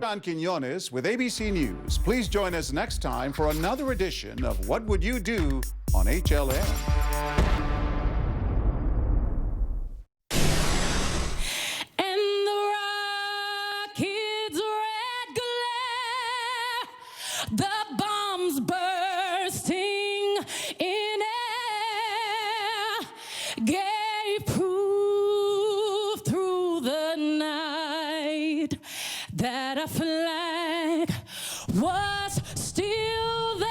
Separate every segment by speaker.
Speaker 1: John Quinones with ABC News. Please join us next time for another edition of What Would You Do on HLN.
Speaker 2: The bombs bursting in air gave proof through the night that a flag was still there.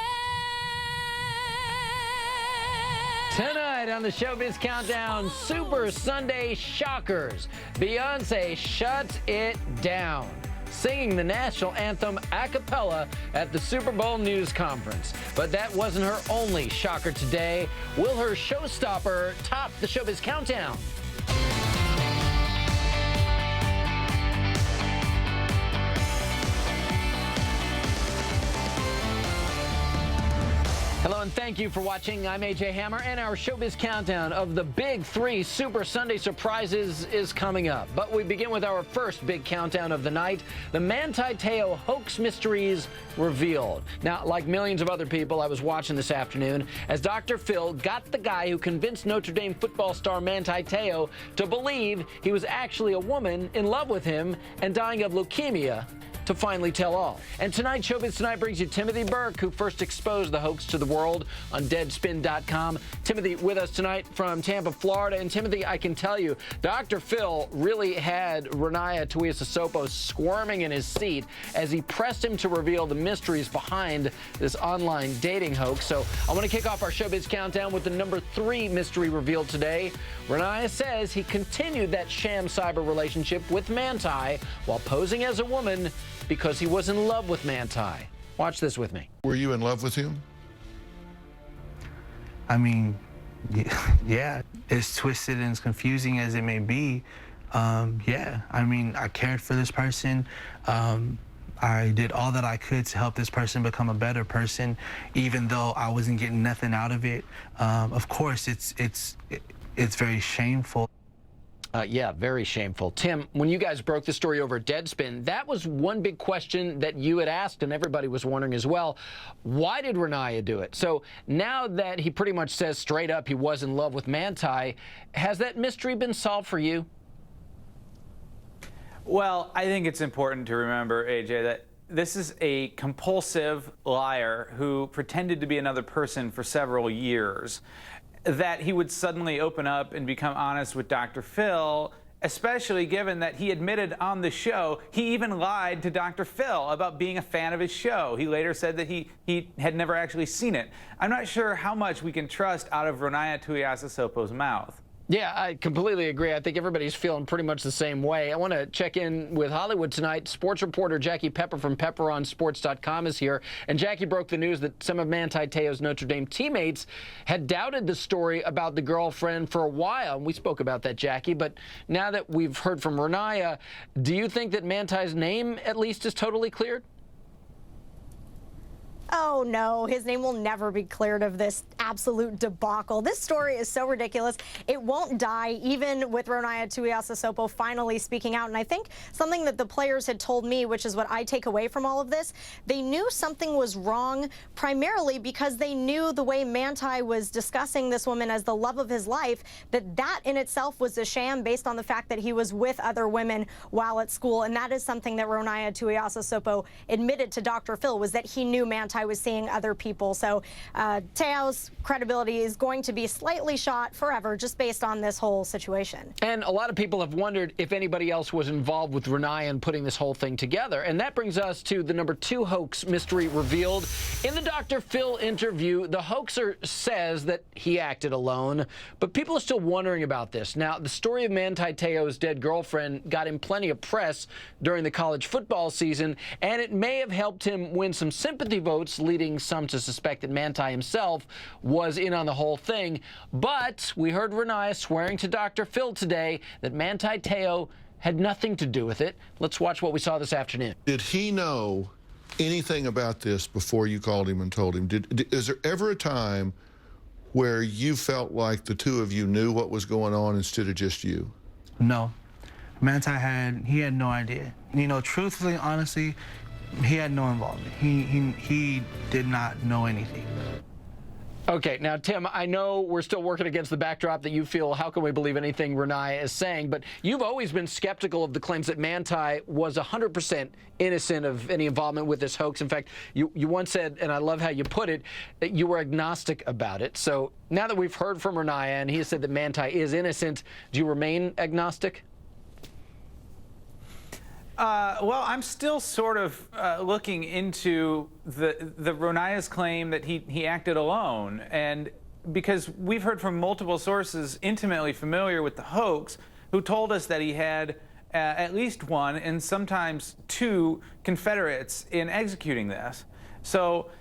Speaker 3: Tonight on the Showbiz Countdown, Super Sunday Shockers. Beyonce shuts it down, singing the national anthem a cappella at the Super Bowl news conference. But that wasn't her only shocker today. Will her showstopper top the Showbiz Countdown? Hello and thank you for watching. I'm AJ Hammer, and our Showbiz Countdown of the Big 3 Super Sunday Surprises is coming up. But we begin with our first big countdown of the night, the Manti Te'o hoax mysteries revealed. Now, like millions of other people, I was watching this afternoon as Dr. Phil got the guy who convinced Notre Dame football star Manti Te'o to believe he was actually a woman in love with him and dying of leukemia to finally tell all. And tonight, Showbiz Tonight brings you Tburke, who first exposed the hoax to the world on Deadspin.com. Timothy with us tonight from Tampa, Florida. And Timothy, I can tell you, Dr. Phil really had Renaya Tuiasosopo squirming in his seat as he pressed him to reveal the mysteries behind this online dating hoax. So I want to kick off our Showbiz Countdown with the number 3 mystery revealed today. Renaya says he continued that sham cyber relationship with Manti while posing as a woman because he was in love with Manti. Watch this with me.
Speaker 4: Were you in love with him?
Speaker 5: I mean, yeah, as twisted and as confusing as it may be, yeah. I mean, I cared for this person. I did all that I could to help this person become a better person, even though I wasn't getting nothing out of it. Of course, it's very shameful.
Speaker 3: Yeah, very shameful. Tim, when you guys broke the story over Deadspin, that was one big question that you had asked and everybody was wondering as well. Why did Renaya do it? So now that he pretty much says straight up he was in love with Manti, has that mystery been solved for you?
Speaker 6: Well, I think it's important to remember, AJ, that this is a compulsive liar who pretended to be another person for several years. That he would suddenly open up and become honest with Dr. Phil, especially given that he admitted on the show he even lied to Dr. Phil about being a fan of his show. He later said that he had never actually seen it. I'm not sure how much we can trust out of Renaya Tuiasosopo's mouth.
Speaker 3: Yeah, I completely agree. I think everybody's feeling pretty much the same way. I want to check in with Hollywood tonight. Sports reporter Jpepper from pepperonsports.com is here. And Jackie broke the news that some of Manti Te'o's Notre Dame teammates had doubted the story about the girlfriend for a while. And we spoke about that, Jackie. But now that we've heard from Renaya, do you think that Manti's name at least is totally cleared?
Speaker 7: Oh, no, his name will never be cleared of this absolute debacle. This story is so ridiculous. It won't die, even with Renaya Tuiasosopo finally speaking out. And I think something that the players had told me, which is what I take away from all of this, they knew something was wrong primarily because they knew the way Manti was discussing this woman as the love of his life, that in itself was a sham based on the fact that he was with other women while at school. And that is something that Renaya Tuiasosopo admitted to Dr. Phil, was that he knew Manti was seeing other people. So Te'o's credibility is going to be slightly shot forever just based on this whole situation.
Speaker 3: And a lot of people have wondered if anybody else was involved with Renaya in putting this whole thing together. And that brings us to the number 2 hoax mystery revealed. In the Dr. Phil interview, the hoaxer says that he acted alone, but people are still wondering about this. Now, the story of Manti Te'o's dead girlfriend got him plenty of press during the college football season, and it may have helped him win some sympathy votes, leading some to suspect that Manti himself was in on the whole thing. But we heard Renaya swearing to Dr. Phil today that Manti Te'o had nothing to do with it. Let's watch what we saw this afternoon.
Speaker 4: Did he know anything about this before you called him and told him? Is there ever a time where you felt like the two of you knew what was going on instead of just you?
Speaker 5: No. Manti had no idea. You know, truthfully, honestly, he had no involvement. He did not know anything.
Speaker 3: Okay, now, Tim, I know we're still working against the backdrop that you feel, how can we believe anything Renaya is saying? But you've always been skeptical of the claims that Manti was 100% innocent of any involvement with this hoax. In fact, you once said, and I love how you put it, that you were agnostic about it. So now that we've heard from Renaya and he has said that Manti is innocent, do you remain agnostic?
Speaker 6: Well, I'm still sort of looking into the Ronaya's claim that he acted alone, and because we've heard from multiple sources intimately familiar with the hoax who told us that he had at least one and sometimes two Confederates in executing this. So,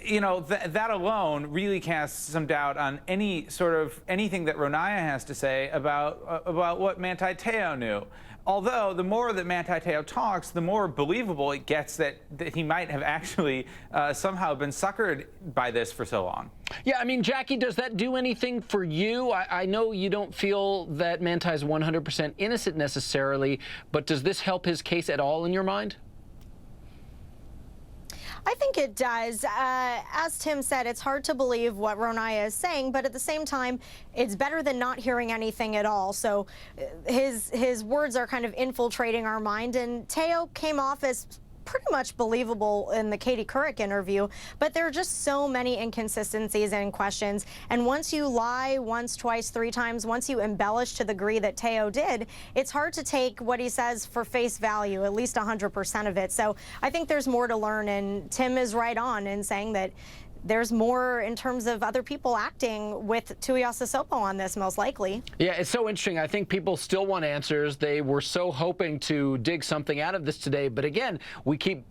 Speaker 6: you know, that alone really casts some doubt on anything that Renaya has to say about what Manti Te'o knew. Although the more that Manti Te'o talks, the more believable it gets that he might have actually somehow been suckered by this for so long.
Speaker 3: Yeah, I mean, Jackie, does that do anything for you? I know you don't feel that Manti is 100% innocent necessarily, but does this help his case at all in your mind?
Speaker 7: I think it does. As Tim said, it's hard to believe what Renaya is saying, but at the same time, it's better than not hearing anything at all. So his words are kind of infiltrating our mind, and Te'o came off as pretty much believable in the Katie Couric interview, but there are just so many inconsistencies and questions. And once you lie once, twice, three times, once you embellish to the degree that Te'o did, it's hard to take what he says for face value, at least 100% of it. So I think there's more to learn, and Tim is right on in saying that there's more in terms of other people acting with Tuiasosopo on this, most likely.
Speaker 3: Yeah, it's so interesting. I think people still want answers. They were so hoping to dig something out of this today. But again, we keep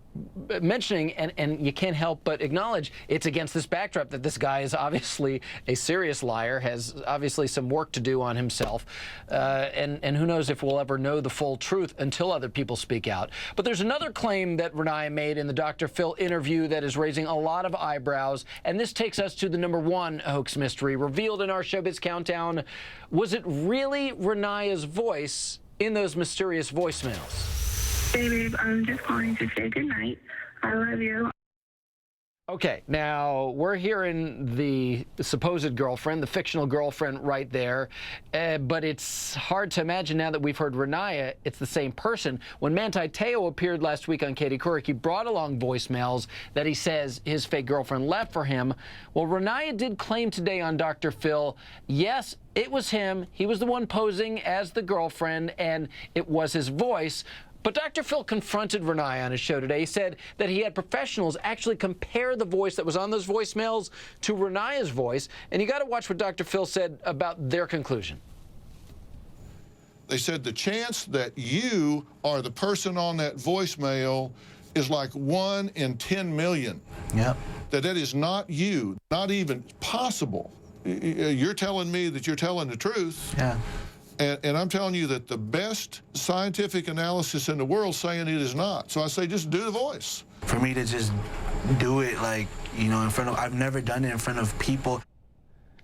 Speaker 3: mentioning, and you can't help but acknowledge it's against this backdrop that this guy is obviously a serious liar, has obviously some work to do on himself, and who knows if we'll ever know the full truth until other people speak out. But there's another claim that Renaya made in the Dr. Phil interview that is raising a lot of eyebrows, and this takes us to the #1 hoax mystery revealed in our Showbiz Countdown. Was it really Renaya's voice in those mysterious voicemails?
Speaker 8: Hey, babe, I'm just calling to say goodnight. I love you.
Speaker 3: Okay, now we're hearing the supposed girlfriend, the fictional girlfriend right there, but it's hard to imagine now that we've heard Renaya, it's the same person. When Manti Te'o appeared last week on Katie Couric, he brought along voicemails that he says his fake girlfriend left for him. Well, Renaya did claim today on Dr. Phil, yes, it was him. He was the one posing as the girlfriend, and it was his voice. But Dr. Phil confronted Renaya on his show today. He said that he had professionals actually compare the voice that was on those voicemails to Renaya's voice. And you got to watch what Dr. Phil said about their conclusion.
Speaker 4: They said the chance that you are the person on that voicemail is like 1 in 10 million.
Speaker 5: Yep.
Speaker 4: That is not you, not even possible. You're telling me that you're telling the truth.
Speaker 5: Yeah.
Speaker 4: And I'm telling you that the best scientific analysis in the world saying it is not. So I say just do the voice.
Speaker 5: For me to just do it, like, you know, in front of, I've never done it in front of people.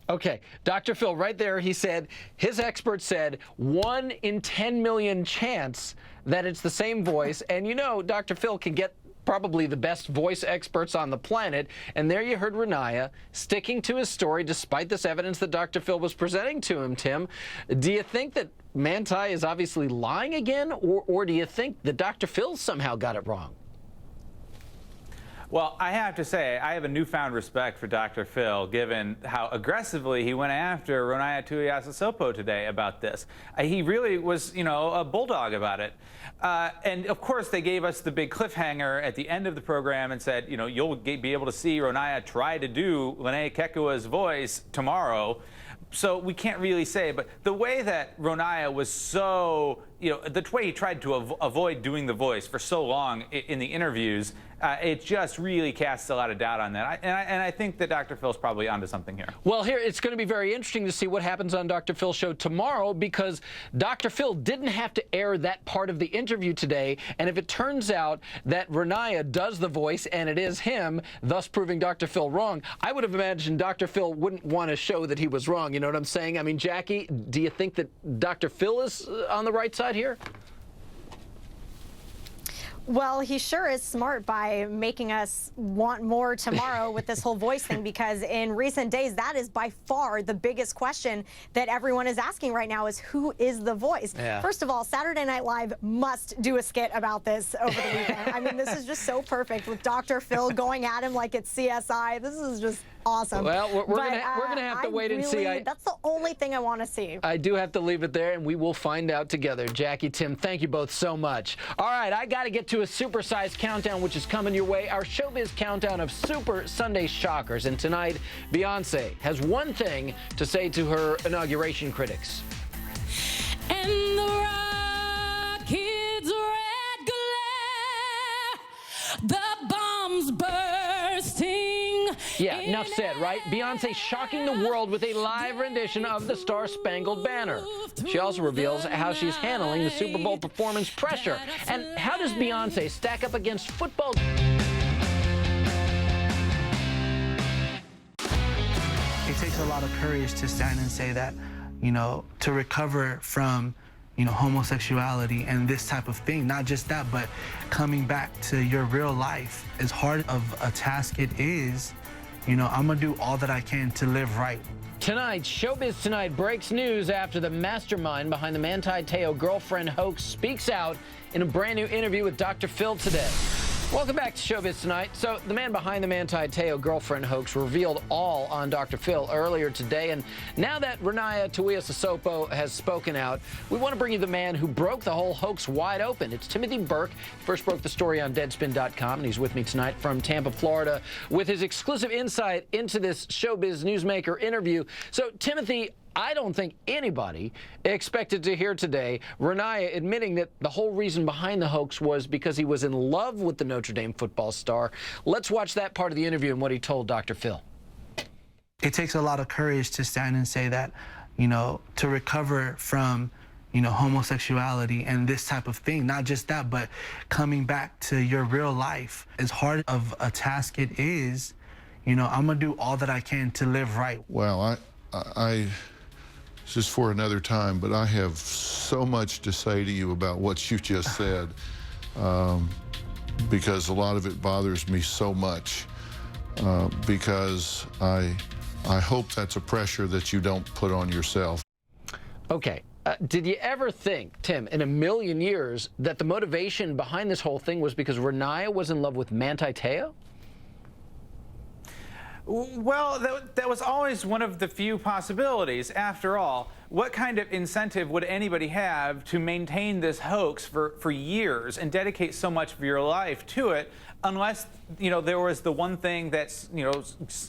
Speaker 3: Okay, Dr. Phil, right there, he said, his expert said 1 in 10 million chance that it's the same voice. And you know, Dr. Phil can get probably the best voice experts on the planet. And there you heard Renaya sticking to his story despite this evidence that Dr. Phil was presenting to him, Tim. Do you think that Manti is obviously lying again, or do you think that Dr. Phil somehow got it wrong?
Speaker 6: Well, I have to say, I have a newfound respect for Dr. Phil, given how aggressively he went after Renaya Tuiasosopo today about this. He really was, you know, a bulldog about it. And of course, they gave us the big cliffhanger at the end of the program and said, you know, you'll be able to see Renaya try to do Lene Kekua's voice tomorrow. So we can't really say, but the way that Renaya was so, you know, the way he tried to avoid doing the voice for so long in the interviews, it just really casts a lot of doubt on that. And I think that Dr. Phil's probably onto something here.
Speaker 3: Well, here, it's going to be very interesting to see what happens on Dr. Phil's show tomorrow, because Dr. Phil didn't have to air that part of the interview today. And if it turns out that Renaya does the voice and it is him, thus proving Dr. Phil wrong, I would have imagined Dr. Phil wouldn't want to show that he was wrong. You know what I'm saying? I mean, Jackie, do you think that Dr. Phil is on the right side? side here?
Speaker 7: Well, he sure is smart by making us want more tomorrow with this whole voice thing, because in recent days, that is by far the biggest question that everyone is asking right now is who is the voice?
Speaker 3: Yeah.
Speaker 7: First of all, Saturday Night Live must do a skit about this over the weekend. I mean, this is just so perfect with Dr. Phil going at him like it's CSI. This is just awesome.
Speaker 3: Well, we're gonna have to wait and see.
Speaker 7: That's the only thing I want to see.
Speaker 3: I do have to leave it there, and we will find out together. Jackie, Tim, thank you both so much. All right, I got to get to a supersized countdown, which is coming your way. Our Showbiz countdown of Super Sunday shockers. And tonight, Beyonce has one thing to say to her inauguration critics.
Speaker 2: And the rocket's red glare, the bombs bursting.
Speaker 3: Yeah, enough said, right? Beyonce shocking the world with a live rendition of the Star-Spangled Banner. She also reveals how she's handling the Super Bowl performance pressure. And how does Beyonce stack up against football?
Speaker 5: It takes a lot of courage to stand and say that, you know, to recover from, you know, homosexuality and this type of thing. Not just that, but coming back to your real life. As hard of a task it is, you know, I'm gonna do all that I can to live right.
Speaker 3: Tonight, Showbiz Tonight breaks news after the mastermind behind the Manti Te'o girlfriend hoax speaks out in a brand new interview with Dr. Phil today. Welcome back to Showbiz Tonight. So the man behind the Manti Te'o girlfriend hoax revealed all on Dr. Phil earlier today. And now that Renaya Tuiasosopo has spoken out, we want to bring you the man who broke the whole hoax wide open. It's Tburke. He first broke the story on Deadspin.com, and he's with me tonight from Tampa, Florida, with his exclusive insight into this Showbiz Newsmaker interview. So, Timothy, I don't think anybody expected to hear today Renaya admitting that the whole reason behind the hoax was because he was in love with the Notre Dame football star. Let's watch that part of the interview and what he told Dr. Phil.
Speaker 5: It takes a lot of courage to stand and say that, you know, to recover from, you know, homosexuality and this type of thing. Not just that, but coming back to your real life. As hard of a task it is, you know, I'm gonna do all that I can to live right.
Speaker 4: Well, this is for another time, but I have so much to say to you about what you just said, because a lot of it bothers me so much, because I hope that's a pressure that you don't put on yourself.
Speaker 3: Okay. Did you ever think, Tim, in a million years, that the motivation behind this whole thing was because Renaya was in love with Manti Te'o?
Speaker 6: Well, that was always one of the few possibilities. After all, what kind of incentive would anybody have to maintain this hoax for years and dedicate so much of your life to it, unless, you know, there was the one thing that's, you know,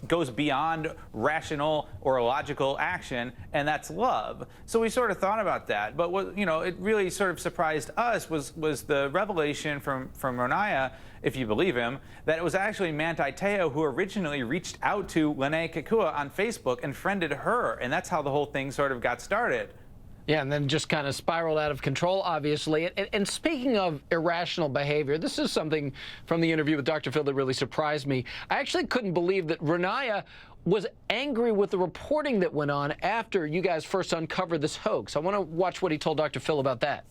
Speaker 6: goes beyond rational or logical action, and that's love. So we sort of thought about that. But what, you know, it really sort of surprised us was the revelation from Renaya, if you believe him, that it was actually Manti Te'o who originally reached out to Lene Kekua on Facebook and friended her, and that's how the whole thing sort of got started.
Speaker 3: Yeah, and then just kind of spiraled out of control, obviously. And speaking of irrational behavior, this is something from the interview with Dr. Phil that really surprised me. I actually couldn't believe that Renaya was angry with the reporting that went on after you guys first uncovered this hoax. I want to watch what he told Dr. Phil about that.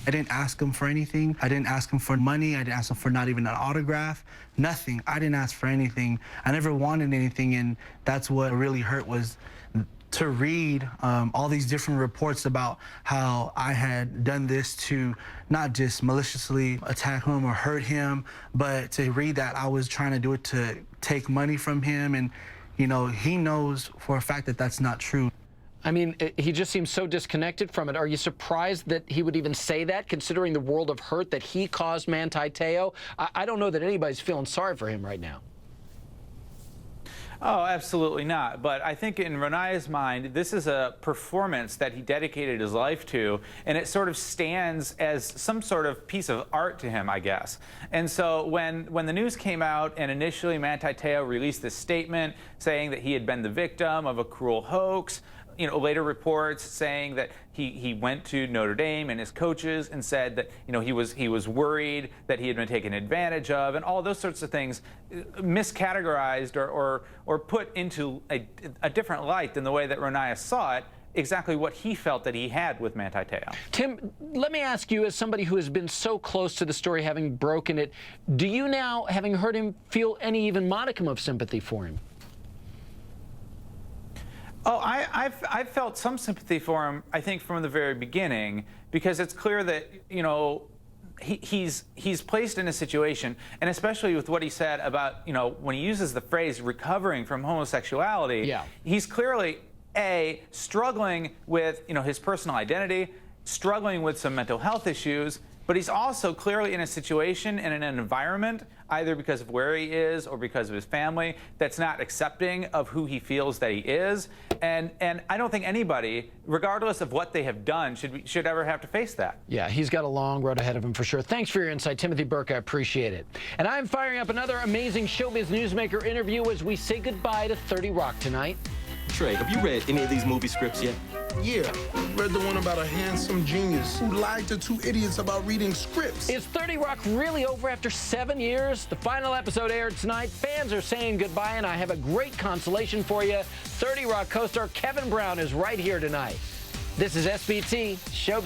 Speaker 5: I didn't ask him for anything. I didn't ask him for money. I didn't ask him for not even an autograph. Nothing. I didn't ask for anything. I never wanted anything, and that's what really hurt, was to read all these different reports about how I had done this to not just maliciously attack him or hurt him, but to read that I was trying to do it to take money from him. And, you know, he knows for a fact that that's not true.
Speaker 3: I mean, he just seems so disconnected from it. Are you surprised that he would even say that, considering the world of hurt that he caused Manti Te'o? I don't know that anybody's feeling sorry for him right now.
Speaker 6: Oh, absolutely not. But I think in Renaya's mind, this is a performance that he dedicated his life to, and it sort of stands as some sort of piece of art to him, I guess. And so when the news came out, and initially Manti Te'o released this statement saying that he had been the victim of a cruel hoax, you know, later reports saying that he went to Notre Dame and his coaches and said that, you know, he was worried that he had been taken advantage of, and all those sorts of things miscategorized or put into a different light than the way that Renaya saw it. exactly what he felt that he had with Manti Teo.
Speaker 3: Tim, let me ask you, as somebody who has been so close to the story, having broken it, do you now, having heard him, feel any even modicum of sympathy for him?
Speaker 6: Oh, I've felt some sympathy for him, I think, from the very beginning, because it's clear that, you know, he's placed in a situation, and especially with what he said about, you know, when he uses the phrase recovering from homosexuality, he's clearly, struggling with, you know, his personal identity, struggling with some mental health issues, but he's also clearly in a situation and in an environment, either because of where he is or because of his family, that's not accepting of who he feels that he is. And I don't think anybody, regardless of what they have done, should ever have to face that.
Speaker 3: Yeah, he's got a long road ahead of him for sure. Thanks for your insight, Tburke. I appreciate it. And I'm firing up another amazing Showbiz Newsmaker interview as we say goodbye to 30 Rock tonight.
Speaker 9: Trey, have you read any of these movie scripts yet?
Speaker 10: Yeah, read the one about a handsome genius who lied to two idiots about reading scripts.
Speaker 3: Is 30 Rock really over after 7 years? The final episode aired tonight. Fans are saying goodbye, and I have a great consolation for you. 30 Rock co-star Kevin Brown is right here tonight. This is SBT Showbiz.